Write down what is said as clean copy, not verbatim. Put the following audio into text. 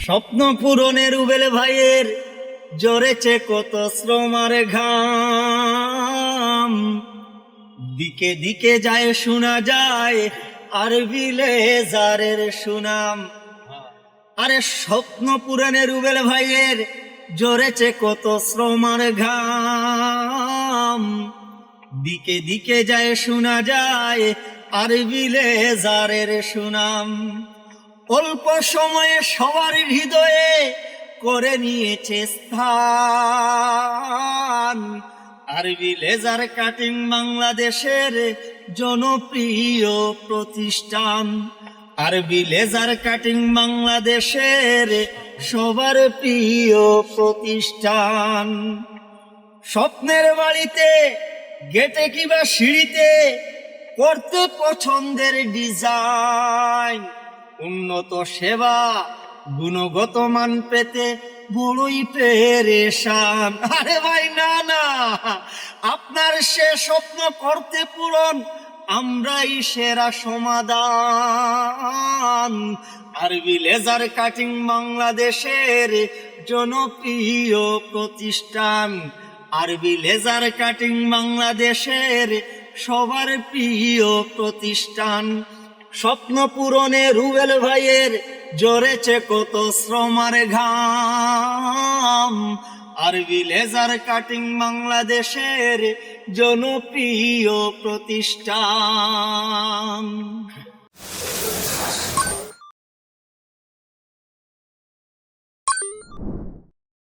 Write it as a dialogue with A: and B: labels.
A: স্বপ্ন পূরণে রুবেল ভাইয়ের জড়েছে কত শ্রম আর ঘাম, দিকে দিকে যায় শোনা যায় আরবি লেজারের সুনাম। আরে স্বপ্ন পূরণে রুবেল ভাইয়ের জড়েছে কত শ্রম আর ঘাম, দিকে দিকে যায় শোনা যায় আরবি লেজারের সুনাম। অল্প সময়ে সবার হৃদয়ে করে নিয়েছে স্থান, আরবি লেজার কাটিং বাংলাদেশের জনপ্রিয় প্রতিষ্ঠান। আরবি লেজার কাটিং বাংলাদেশের সবার প্রিয় প্রতিষ্ঠান। স্বপ্নের বাড়িতে গেটে কিবা সিঁড়িতে করতে পছন্দের ডিজাইন, উন্নত সেবা গুণগত মান পেতে বড়ই পেরেশান। আরে ভাই না না, আপনার সে স্বপ্ন করতে পূরণ আমরাই সেরা সমাধান। আরবি লেজার কাটিং বাংলাদেশের জনপ্রিয় প্রতিষ্ঠান। আরবি লেজার কাটিং বাংলাদেশের সবার প্রিয় প্রতিষ্ঠান। স্বপ্ন পূরণে রুবেল ভাইয়ের জড়েছে কত শ্রম আর ঘাম, আরবি লেজার কাটিং বাংলাদেশের জনপ্রিয় প্রতিষ্ঠান।